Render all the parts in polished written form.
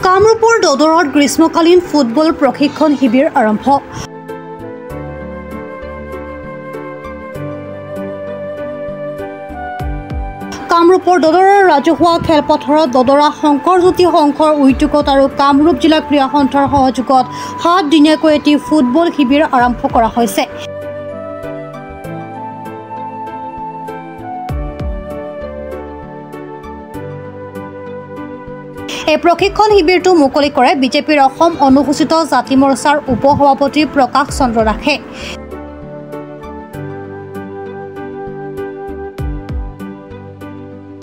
কামৰূপৰ দদৰত গ্ৰীষ্মকালীন ফুটবল প্ৰশিক্ষণ শিবিৰ আৰম্ভ। কামৰূপৰ দদৰৰ ৰাজহুৱা খেলপথাৰত দদৰা শংকৰজ্যোতি সংঘৰ উদ্যোগত আৰু কামৰূপ জিলা ক্ৰীড়া সন্থাৰ সহযোগত 7 দিনীয়াকৈ এটি ফুটবল শিবিৰ আৰম্ভ কৰা হৈছে। এই প্ৰশিক্ষণ শিবিৰটো মুকলি কৰে বিজেপিৰ অসম অনুসূচিত জাতি মৰ্চাৰ উপ সভাপতি প্ৰকাশ চন্দ্ৰ দাসে।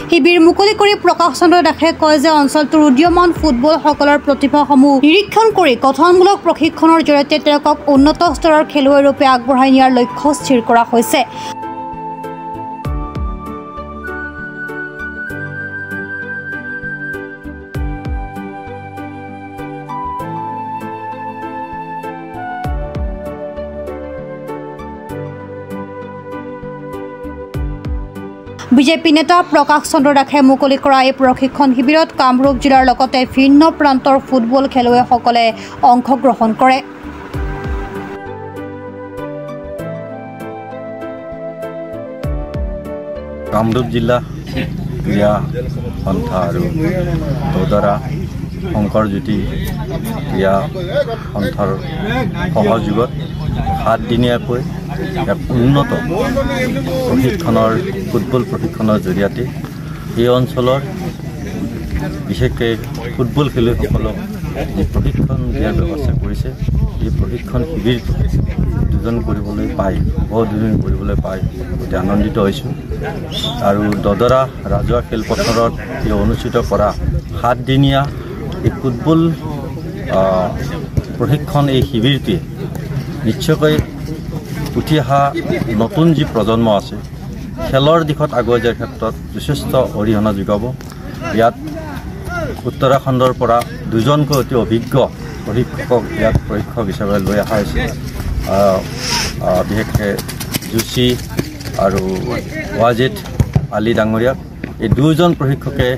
শিবিৰ মুকলি কৰি প্ৰকাশ চন্দ্ৰ দাসে কয় যে অঞ্চলটোৰ উদীয়মান ফুটবলসকলৰ প্ৰতিভাসমূহ নিৰীক্ষণ কৰি গঠনমূলক প্ৰশিক্ষণৰ জৰিয়তে তেওঁলোকক উন্নত স্তৰৰ খেলুৱৈৰূপে আগবঢ়াই নিয়াৰ লক্ষ্য স্থিৰ কৰা হৈছে। বিজেপি নেতা প্ৰকাশ চন্দ্ৰ দাসে মুকলি কৰা এই প্ৰশিক্ষণ শিবিৰত কামৰূপ জিলাৰ লগতে ভিন্ন প্ৰান্তৰ ফুটবল খেলুৱৈসকলে অংশগ্ৰহণ কৰে। কামৰূপ জিলা ক্ৰীড়া সন্থা আৰু দদৰা শংকৰজ্যোতি ক্ৰীড়া সন্থাৰ সহযোগত 7 দিনীয়াকৈ এক উন্নত ফুটবল প্ৰশিক্ষণৰ জৰিয়তে এই অঞ্চলৰ বিশেষকৈ ফুটবল খেলুৱৈসকলক যি প্ৰশিক্ষণ দিয়াৰ ব্যৱস্থা কৰিছে, এই প্ৰশিক্ষণ শিবিৰটো উদ্বোধন কৰিবলৈ পাই অতি আনন্দিত হৈছোঁ। আৰু দদৰা ৰাজহুৱা খেলপথাৰত এই অনুষ্ঠিত কৰা 7 দিনীয়া এই ফুটবল প্ৰশিক্ষণ এই শিবিৰটোৱে নিশ্চয়কৈ উঠি অহা নতুন যি প্ৰজন্ম আছে খেলৰ দিশত আগুৱাই যোৱাৰ ক্ষেত্ৰত যথেষ্ট অৰিহণা যোগাব। ইয়াত উত্তৰাখণ্ডৰ পৰা 2জনকৈ অতি অভিজ্ঞ প্ৰশিক্ষক ইয়াত প্ৰশিক্ষক হিচাপে লৈ অহা হৈছে। বিশেষকৈ যোশী আৰু ৱাজিদ আলী ডাঙৰীয়াক এই 2জন প্ৰশিক্ষকে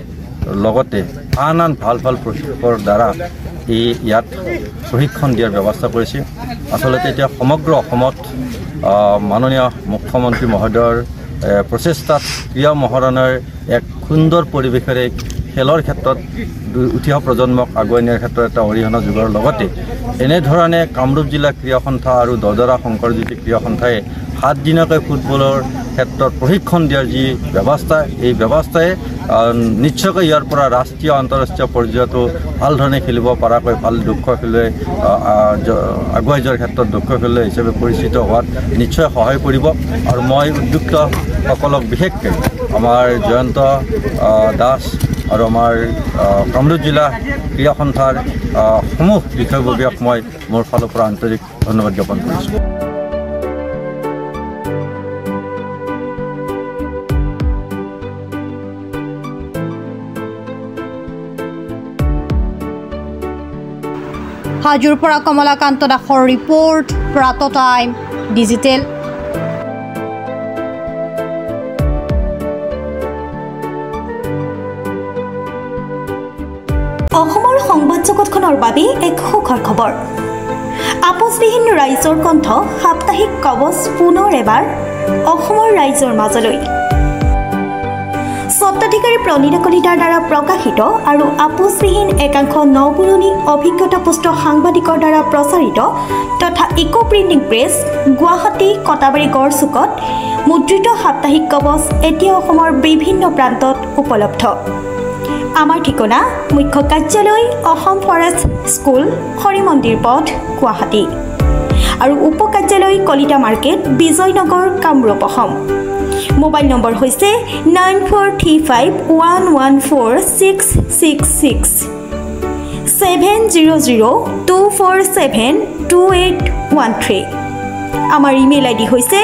লগতে আন ভাল প্ৰশিক্ষকৰ দ্বাৰা ইয়াত প্ৰশিক্ষণ দিয়াৰ ব্যৱস্থা কৰিছে। আচলতে এতিয়া সমগ্ৰ অসমত মাননীয় মুখ্যমন্ত্ৰী মহোদয়ৰ প্ৰচেষ্টাত ক্ৰীড়া মহাৰণৰ এক সুন্দৰ পৰিৱেশেৰে খেলৰ ক্ষেত্ৰত উঠি অহা প্ৰজন্মক আগুৱাই নিয়াৰ ক্ষেত্ৰত এটা অৰিহণা যোগোৱাৰ লগতে এনেধৰণে কামৰূপ জিলা ক্ৰীড়া সন্থা আৰু দদৰা শংকৰজ্যোতি ক্ৰীড়া সন্থাই 7 দিনকৈ ফুটবলৰ ক্ষেত্ৰত প্ৰশিক্ষণ দিয়াৰ যি ব্যৱস্থা, এই ব্যৱস্থাই নিশ্চয়কৈ ইয়াৰ পৰা ৰাষ্ট্ৰীয় আন্তঃৰাষ্ট্ৰীয় পৰ্যায়তো ভাল ধৰণে খেলিব পৰাকৈ ভাল দক্ষ খেলুৱৈ আগুৱাই যোৱাৰ ক্ষেত্ৰত দক্ষ খেলুৱৈ হিচাপে পৰিচিত হোৱাত নিশ্চয় সহায় কৰিব। আৰু মই উদ্যোক্তাসকলক বিশেষকৈ আমাৰ জয়ন্ত দাস আৰু আমাৰ কামৰূপ জিলা ক্ৰীড়া সন্থাৰ সমূহ বিষয়ববীয়াক মই মোৰ ফালৰ পৰা আন্তৰিক ধন্যবাদ জ্ঞাপন কৰিছোঁ। হাজোৰ পৰা কমলাকান্ত দাসৰ ৰিপৰ্ট, প্ৰাত টাইম ডিজিটেল। অসমৰ সংবাদ জগতখনৰ বাবে এক সুখৰ খবৰ। আপোচবিহীন ৰাইজৰ কণ্ঠ সাপ্তাহিক কবচ পুনৰ এবাৰ অসমৰ ৰাইজৰ মাজলৈ। স্বত্বাধিকাৰী প্ৰণীতা কলিতাৰ দ্বাৰা প্ৰকাশিত আৰু আপোচবিহীন একাংশ নপুৰণি অভিজ্ঞতাপুষ্ট সাংবাদিকৰ দ্বাৰা প্ৰচাৰিত তথা eco printing press Guwahati Katabari গড়চুকত মুদ্ৰিত সাপ্তাহিক কবচ এতিয়া অসমৰ বিভিন্ন প্ৰান্তত উপলব্ধ। আমাৰ ঠিকনা মুখ্য কাৰ্যালয় অসম ফৰেষ্ট স্কুল, হৰি মন্দিৰ পথ, গুৱাহাটী আৰু উপ কাৰ্যালয় Kalita market, Bijoynagar, Kamrup, Assam. Mobile number হৈছে 9435114666 70024728813। আমাৰ ইমেইল আইডি হৈছে